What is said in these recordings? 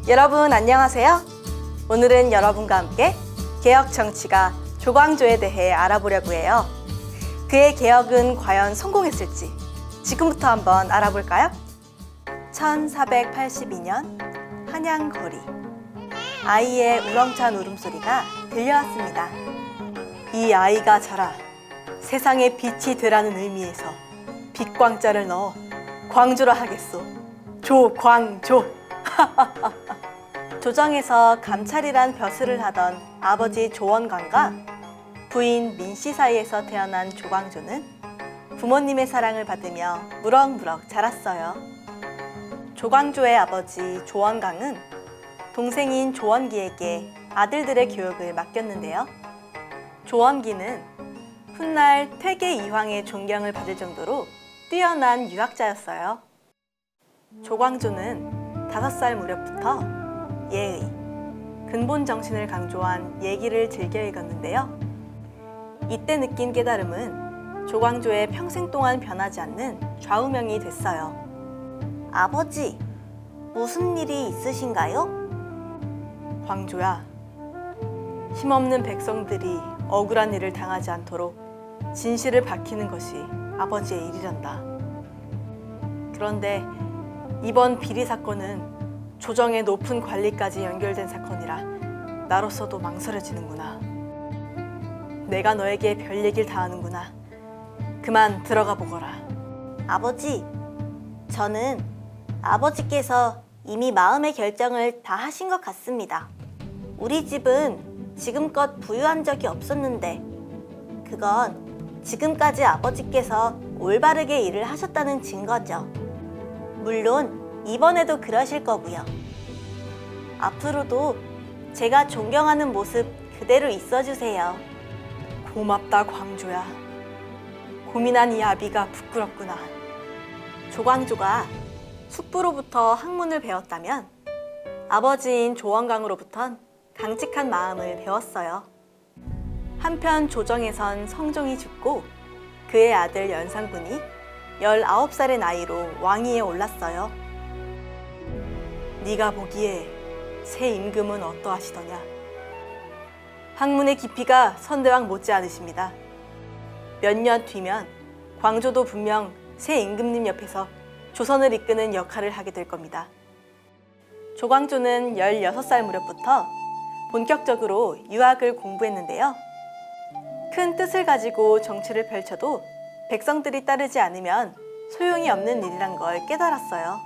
여러분 안녕하세요. 오늘은 여러분과 함께 개혁 정치가 조광조에 대해 알아보려고 해요. 그의 개혁은 과연 성공했을지 지금부터 한번 알아볼까요? 1482년 한양거리, 아이의 우렁찬 울음소리가 들려왔습니다. 이 아이가 자라 세상에 빛이 되라는 의미에서 빛광자를 넣어 광조라 하겠소. 조광조. 조정에서 감찰이란 벼슬을 하던 아버지 조원광과 부인 민씨 사이에서 태어난 조광조는 부모님의 사랑을 받으며 무럭무럭 자랐어요. 조광조의 아버지 조원광은 동생인 조원기에게 아들들의 교육을 맡겼는데요. 조원기는 훗날 퇴계 이황의 존경을 받을 정도로 뛰어난 유학자였어요. 조광조는 5살 무렵부터 예의, 근본 정신을 강조한 예기를 즐겨 읽었는데요. 이때 느낀 깨달음은 조광조의 평생 동안 변하지 않는 좌우명이 됐어요. 아버지, 무슨 일이 있으신가요? 광조야, 힘없는 백성들이 억울한 일을 당하지 않도록 진실을 밝히는 것이 아버지의 일이란다. 그런데 이번 비리 사건은 조정의 높은 관리까지 연결된 사건이라 나로서도 망설여지는구나. 내가 너에게 별 얘기를 다 하는구나. 그만 들어가 보거라. 아버지, 저는 아버지께서 이미 마음의 결정을 다 하신 것 같습니다. 우리 집은 지금껏 부유한 적이 없었는데 그건 지금까지 아버지께서 올바르게 일을 하셨다는 증거죠. 물론 이번에도 그러실 거고요. 앞으로도 제가 존경하는 모습 그대로 있어주세요. 고맙다, 광조야. 고민한 이 아비가 부끄럽구나. 조광조가 숙부로부터 학문을 배웠다면 아버지인 조원광으로부턴 강직한 마음을 배웠어요. 한편 조정에선 성종이 죽고 그의 아들 연산군이 19살의 나이로 왕위에 올랐어요. 네가 보기에 새 임금은 어떠하시더냐? 학문의 깊이가 선대왕 못지않으십니다. 몇 년 뒤면 광조도 분명 새 임금님 옆에서 조선을 이끄는 역할을 하게 될 겁니다. 조광조는 16살 무렵부터 본격적으로 유학을 공부했는데요. 큰 뜻을 가지고 정치를 펼쳐도 백성들이 따르지 않으면 소용이 없는 일이란 걸 깨달았어요.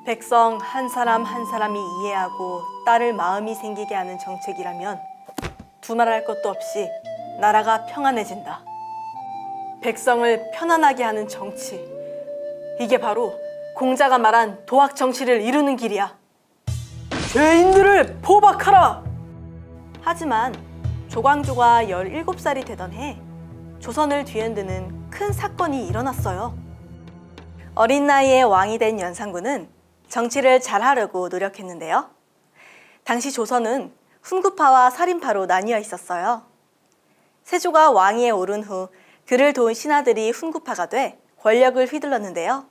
백성 한 사람 한 사람이 이해하고 따를 마음이 생기게 하는 정책이라면 두말할 것도 없이 나라가 평안해진다. 백성을 편안하게 하는 정치, 이게 바로 공자가 말한 도학 정치를 이루는 길이야. 죄인들을 포박하라! 하지만 조광조가 17살이 되던 해 조선을 뒤흔드는 큰 사건이 일어났어요. 어린 나이에 왕이 된 연산군은 정치를 잘하려고 노력했는데요. 당시 조선은 훈구파와 살인파로 나뉘어 있었어요. 세조가 왕위에 오른 후 그를 도운 신하들이 훈구파가 돼 권력을 휘둘렀는데요.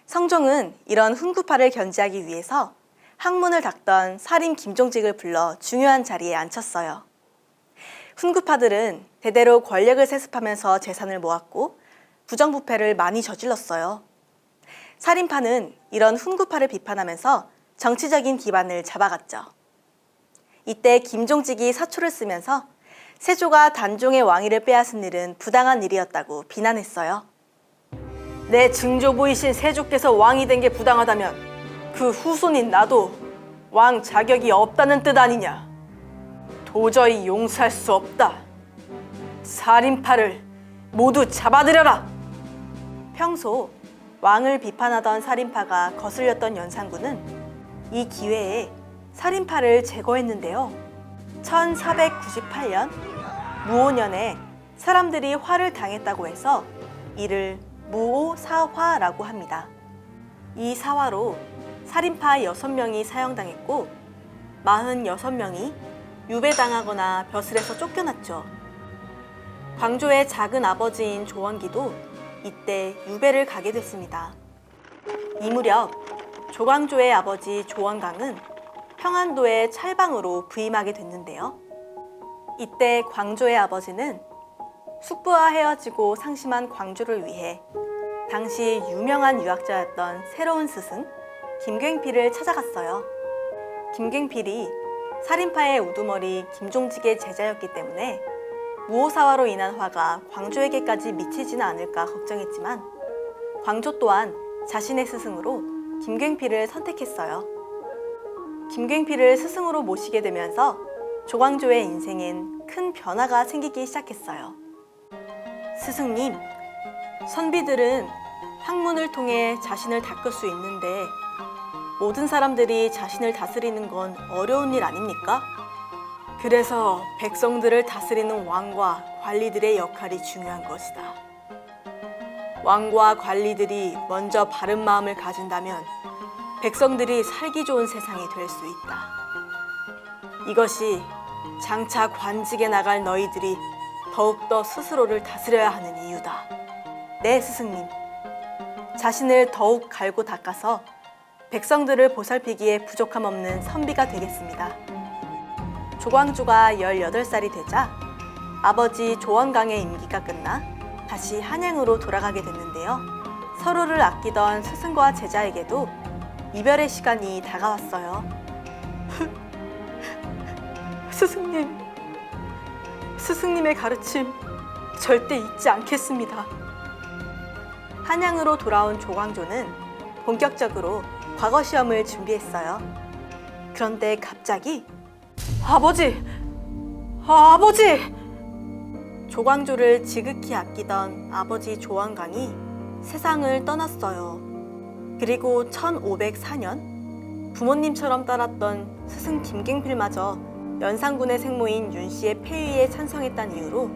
성종은 이런 훈구파를 견제하기 위해서 학문을 닦던 살인 김종직을 불러 중요한 자리에 앉혔어요. 훈구파들은 대대로 권력을 세습하면서 재산을 모았고 부정부패를 많이 저질렀어요. 살인파는 이런 훈구파를 비판하면서 정치적인 기반을 잡아갔죠. 이때 김종직이 사초를 쓰면서 세조가 단종의 왕위를 빼앗은 일은 부당한 일이었다고 비난했어요. 내 증조부이신 세조께서 왕이 된 게 부당하다면 그 후손인 나도 왕 자격이 없다는 뜻 아니냐. 도저히 용서할 수 없다. 살인파를 모두 잡아들여라. 평소 왕을 비판하던 살인파가 거슬렸던 연산군은 이 기회에 살인파를 제거했는데요. 1498년 무오년에 사람들이 화를 당했다고 해서 이를 무오사화라고 합니다. 이 사화로 살인파 6명이 사형당했고 46명이 유배당하거나 벼슬에서 쫓겨났죠. 광조의 작은 아버지인 조원기도 이때 유배를 가게 됐습니다. 이 무렵 조광조의 아버지 조원강은 평안도의 찰방으로 부임하게 됐는데요. 이때 광조의 아버지는 숙부와 헤어지고 상심한 광조를 위해 당시 유명한 유학자였던 새로운 스승 김굉필을 찾아갔어요. 김굉필이 살인파의 우두머리 김종직의 제자였기 때문에 무오사화로 인한 화가 광조에게까지 미치지는 않을까 걱정했지만 광조 또한 자신의 스승으로 김굉필을 선택했어요. 김굉필을 스승으로 모시게 되면서 조광조의 인생엔 큰 변화가 생기기 시작했어요. 스승님, 선비들은 학문을 통해 자신을 닦을 수 있는데 모든 사람들이 자신을 다스리는 건 어려운 일 아닙니까? 그래서 백성들을 다스리는 왕과 관리들의 역할이 중요한 것이다. 왕과 관리들이 먼저 바른 마음을 가진다면 백성들이 살기 좋은 세상이 될 수 있다. 이것이 장차 관직에 나갈 너희들이 더욱더 스스로를 다스려야 하는 이유다. 네, 스승님. 자신을 더욱 갈고 닦아서 백성들을 보살피기에 부족함 없는 선비가 되겠습니다. 조광조가 18살이 되자 아버지 조원강의 임기가 끝나 다시 한양으로 돌아가게 됐는데요. 서로를 아끼던 스승과 제자에게도 이별의 시간이 다가왔어요. 스승님, 스승님의 가르침 절대 잊지 않겠습니다. 한양으로 돌아온 조광조는 본격적으로 과거 시험을 준비했어요. 그런데 갑자기 아버지! 조광조를 지극히 아끼던 아버지 조원강이 세상을 떠났어요. 그리고 1504년 부모님처럼 따랐던 스승 김굉필마저 연산군의 생모인 윤씨의 폐위에 찬성했다는 이유로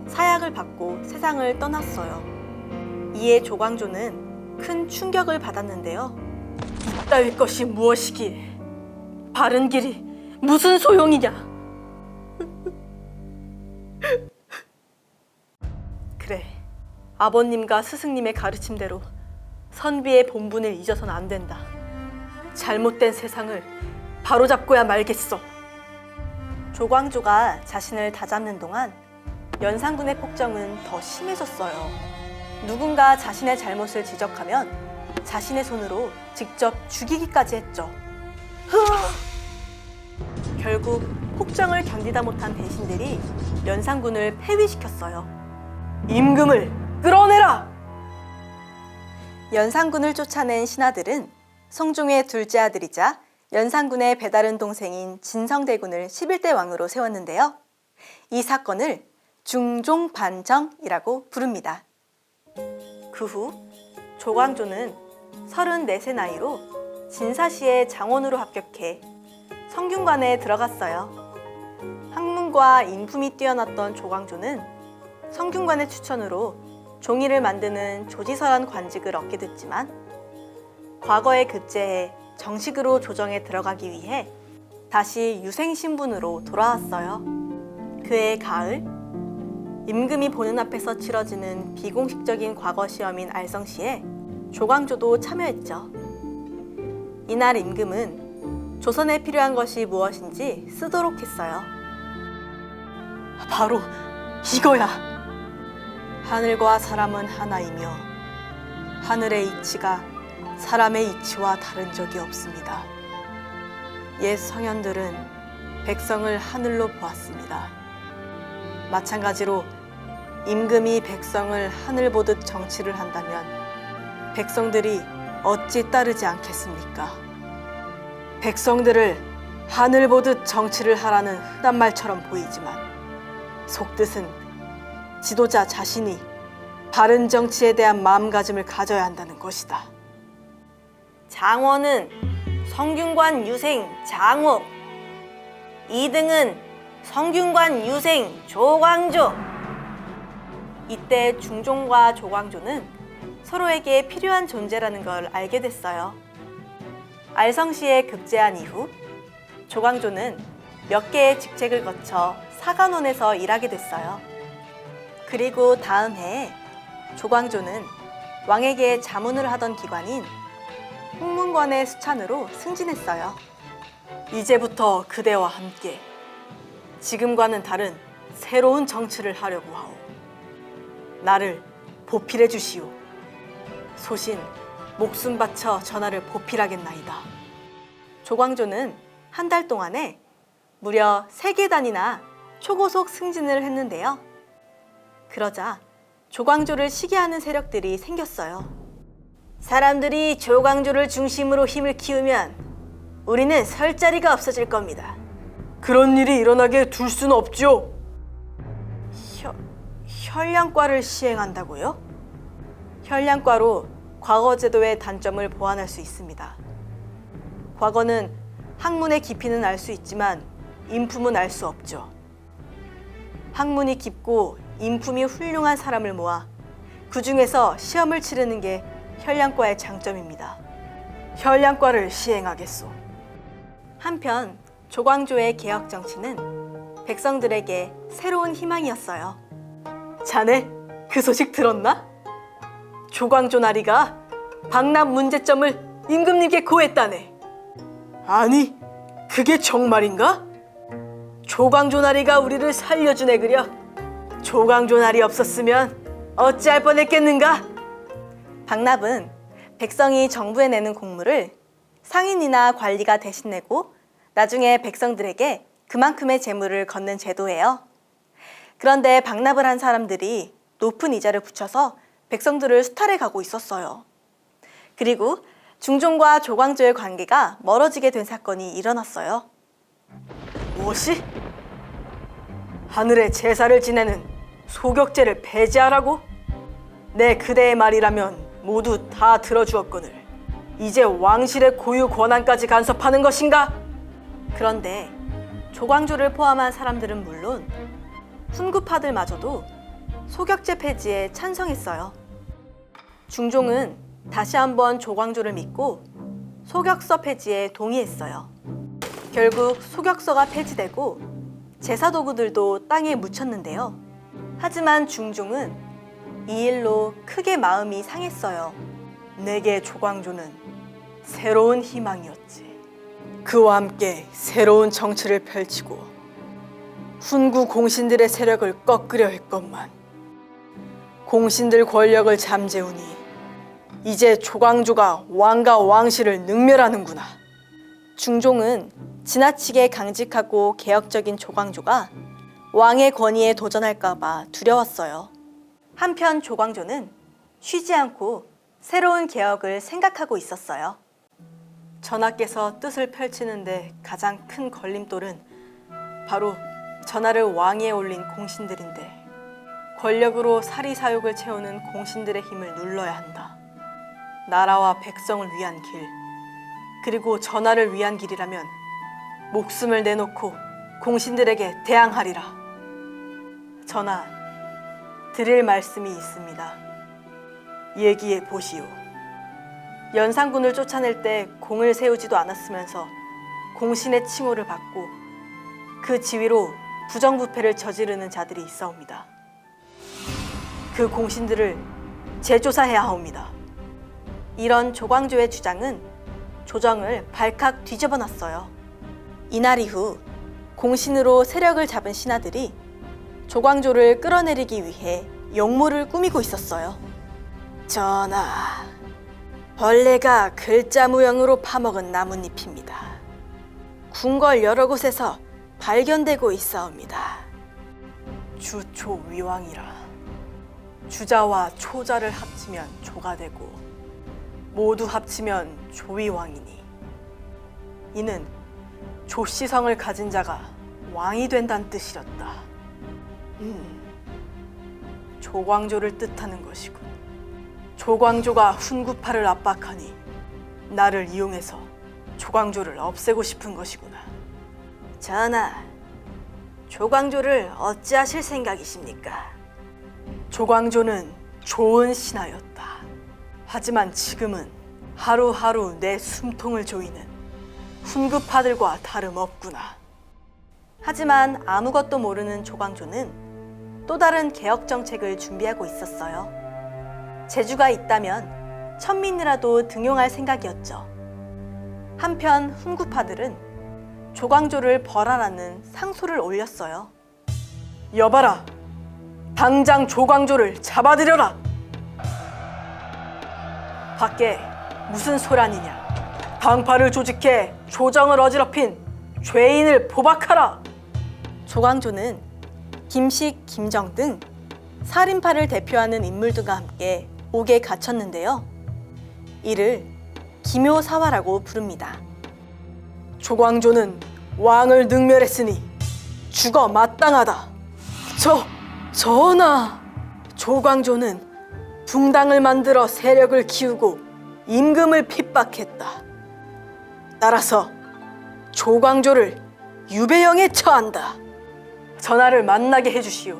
사약을 받고 세상을 떠났어요. 이에 조광조는 큰 충격을 받았는데요. 이따위 것이 무엇이기에 바른 길이 무슨 소용이냐? 그래, 아버님과 스승님의 가르침대로 선비의 본분을 잊어서는 안 된다. 잘못된 세상을 바로잡고야 말겠어. 조광조가 자신을 다잡는 동안 연산군의 폭정은 더 심해졌어요. 누군가 자신의 잘못을 지적하면 자신의 손으로 직접 죽이기까지 했죠. 결국 폭정을 견디다 못한 대신들이 연산군을 폐위시켰어요. 임금을 끌어내라! 연산군을 쫓아낸 신하들은 성종의 둘째 아들이자 연산군의 배다른 동생인 진성대군을 11대 왕으로 세웠는데요. 이 사건을 중종반정이라고 부릅니다. 그 후 조광조는 34세 나이로 진사시의 장원으로 합격해 성균관에 들어갔어요. 학문과 인품이 뛰어났던 조광조는 성균관의 추천으로 종이를 만드는 조지설한 관직을 얻게 됐지만 과거에 급제해 정식으로 조정에 들어가기 위해 다시 유생 신분으로 돌아왔어요. 그해 가을, 임금이 보는 앞에서 치러지는 비공식적인 과거 시험인 알성시에 조광조도 참여했죠. 이날 임금은 조선에 필요한 것이 무엇인지 쓰도록 했어요. 바로 이거야. 하늘과 사람은 하나이며 하늘의 이치가 사람의 이치와 다른 적이 없습니다. 옛 성현들은 백성을 하늘로 보았습니다. 마찬가지로 임금이 백성을 하늘 보듯 정치를 한다면 백성들이 어찌 따르지 않겠습니까? 백성들을 하늘 보듯 정치를 하라는 흔한 말처럼 보이지만 속뜻은 지도자 자신이 바른 정치에 대한 마음가짐을 가져야 한다는 것이다. 장원은 성균관 유생 장옥, 2등은 성균관 유생 조광조. 이때 중종과 조광조는 서로에게 필요한 존재라는 걸 알게 됐어요. 알성시에 급제한 이후 조광조는 몇 개의 직책을 거쳐 사관원에서 일하게 됐어요. 그리고 다음 해에 조광조는 왕에게 자문을 하던 기관인 홍문관의 수찬으로 승진했어요. 이제부터 그대와 함께 지금과는 다른 새로운 정치를 하려고 하오. 나를 보필해 주시오. 소신 목숨 바쳐 전하를 보필하겠나이다. 조광조는 한 달 동안에 무려 3계단이나 초고속 승진을 했는데요. 그러자 조광조를 시기하는 세력들이 생겼어요. 사람들이 조광조를 중심으로 힘을 키우면 우리는 설 자리가 없어질 겁니다. 그런 일이 일어나게 둘 수는 없죠. 혈량과를 시행한다고요? 혈량과로 과거 제도의 단점을 보완할 수 있습니다. 과거는 학문의 깊이는 알 수 있지만 인품은 알 수 없죠. 학문이 깊고 인품이 훌륭한 사람을 모아 그 중에서 시험을 치르는 게 혈량과의 장점입니다. 혈량과를 시행하겠소. 한편 조광조의 개혁 정치는 백성들에게 새로운 희망이었어요. 자네 그 소식 들었나? 조광조 나리가 방납 문제점을 임금님께 고했다네. 아니, 그게 정말인가? 조광조 나리가 우리를 살려주네 그려. 조광조 나리 없었으면 어찌할 뻔했겠는가? 방납은 백성이 정부에 내는 공물을 상인이나 관리가 대신 내고 나중에 백성들에게 그만큼의 재물을 걷는 제도예요. 그런데 방납을 한 사람들이 높은 이자를 붙여서 백성들을 수탈해 가고 있었어요. 그리고 중종과 조광조의 관계가 멀어지게 된 사건이 일어났어요. 무엇이? 하늘의 제사를 지내는 소격제를 폐지하라고? 내 그대의 말이라면 모두 다 들어주었거늘 이제 왕실의 고유 권한까지 간섭하는 것인가? 그런데 조광조를 포함한 사람들은 물론 훈구파들마저도 소격제 폐지에 찬성했어요. 중종은 다시 한번 조광조를 믿고 소격서 폐지에 동의했어요. 결국 소격서가 폐지되고 제사도구들도 땅에 묻혔는데요. 하지만 중종은 이 일로 크게 마음이 상했어요. 내게 조광조는 새로운 희망이었지. 그와 함께 새로운 정치를 펼치고 훈구 공신들의 세력을 꺾으려 했건만 공신들 권력을 잠재우니 이제 조광조가 왕과 왕실을 능멸하는구나. 중종은 지나치게 강직하고 개혁적인 조광조가 왕의 권위에 도전할까 봐 두려웠어요. 한편 조광조는 쉬지 않고 새로운 개혁을 생각하고 있었어요. 전하께서 뜻을 펼치는데 가장 큰 걸림돌은 바로 전하를 왕위에 올린 공신들인데 권력으로 사리사욕을 채우는 공신들의 힘을 눌러야 한다. 나라와 백성을 위한 길, 그리고 전하를 위한 길이라면 목숨을 내놓고 공신들에게 대항하리라. 전하, 드릴 말씀이 있습니다. 얘기해 보시오. 연산군을 쫓아낼 때 공을 세우지도 않았으면서 공신의 칭호를 받고 그 지위로 부정부패를 저지르는 자들이 있사옵니다. 그 공신들을 재조사해야 하옵니다. 이런 조광조의 주장은 조정을 발칵 뒤집어 놨어요. 이날 이후 공신으로 세력을 잡은 신하들이 조광조를 끌어내리기 위해 역모를 꾸미고 있었어요. 전하, 벌레가 글자 모형으로 파먹은 나뭇잎입니다. 궁궐 여러 곳에서 발견되고 있사옵니다. 주초위왕이라. 주자와 초자를 합치면 조가 되고 모두 합치면 조위왕이니 이는 조시성을 가진 자가 왕이 된다는 뜻이었다. 조광조를 뜻하는 것이군. 조광조가 훈구파를 압박하니 나를 이용해서 조광조를 없애고 싶은 것이구나. 전하, 조광조를 어찌하실 생각이십니까? 조광조는 좋은 신하였다. 하지만 지금은 하루하루 내 숨통을 조이는 훈구파들과 다름없구나. 하지만 아무것도 모르는 조광조는 또 다른 개혁 정책을 준비하고 있었어요. 재주가 있다면 천민이라도 등용할 생각이었죠. 한편 훈구파들은 조광조를 벌하라는 상소를 올렸어요. 여봐라! 당장 조광조를 잡아들여라! 밖에 무슨 소란이냐? 당파를 조직해 조정을 어지럽힌 죄인을 포박하라! 조광조는 김식, 김정 등 살인파를 대표하는 인물들과 함께 옥에 갇혔는데요. 이를 기묘사화라고 부릅니다. 조광조는 왕을 능멸했으니 죽어 마땅하다. 전하! 조광조는 붕당을 만들어 세력을 키우고 임금을 핍박했다. 따라서 조광조를 유배형에 처한다. 전하를 만나게 해주시오.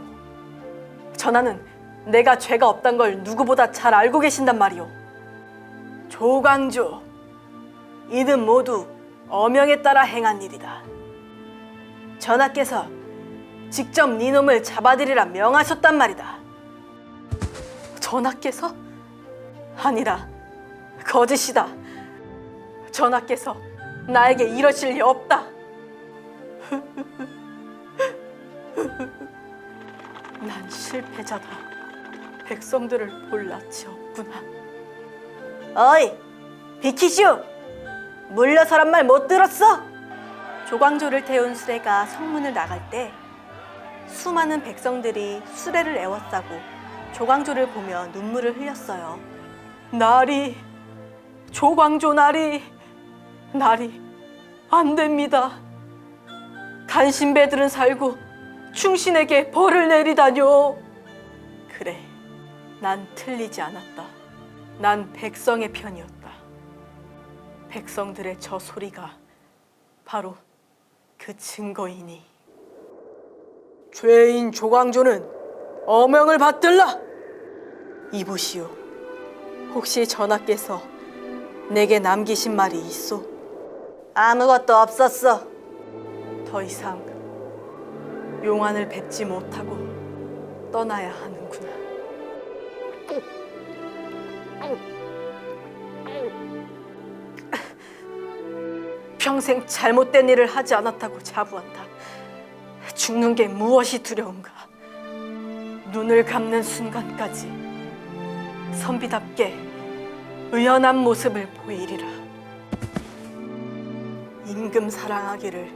전하는 내가 죄가 없단 걸 누구보다 잘 알고 계신단 말이오. 조광조, 이는 모두 어명에 따라 행한 일이다. 전하께서 직접 니놈을 잡아들이라 명하셨단 말이다. 전하께서? 아니라 거짓이다. 전하께서 나에게 이러실 리 없다. 난 실패자다. 백성들을 볼 낯이 없구나. 어이, 비키시오! 물러서란 말 못 들었어? 조광조를 태운 수레가 성문을 나갈 때 수많은 백성들이 수레를 에워싸고 조광조를 보며 눈물을 흘렸어요. 나리, 조광조 나리 안 됩니다. 간신배들은 살고 충신에게 벌을 내리다뇨. 그래, 난 틀리지 않았다. 난 백성의 편이었다. 백성들의 저 소리가 바로 그 증거이니. 죄인 조광조는 어명을 받들라. 이보시오. 혹시 전하께서 내게 남기신 말이 있소? 아무것도 없었어. 더 이상 용안을 뵙지 못하고 떠나야 하는구나. 평생 잘못된 일을 하지 않았다고 자부한다. 죽는 게 무엇이 두려운가? 눈을 감는 순간까지 선비답게 의연한 모습을 보이리라. 임금 사랑하기를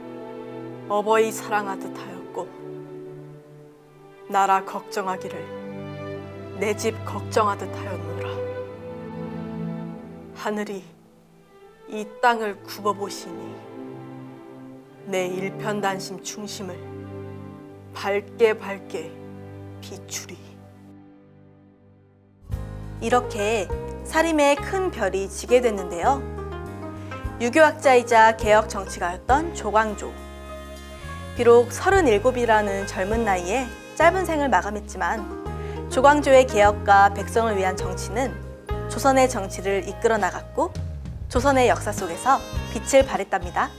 어버이 사랑하듯 하였고, 나라 걱정하기를 내 집 걱정하듯 하였노라. 하늘이 이 땅을 굽어보시니 내 일편단심 충심을 밝게 비추리. 이렇게 사림의 큰 별이 지게 됐는데요. 유교학자이자 개혁 정치가였던 조광조. 비록 37이라는 젊은 나이에 짧은 생을 마감했지만 조광조의 개혁과 백성을 위한 정치는 조선의 정치를 이끌어 나갔고 조선의 역사 속에서 빛을 발했답니다.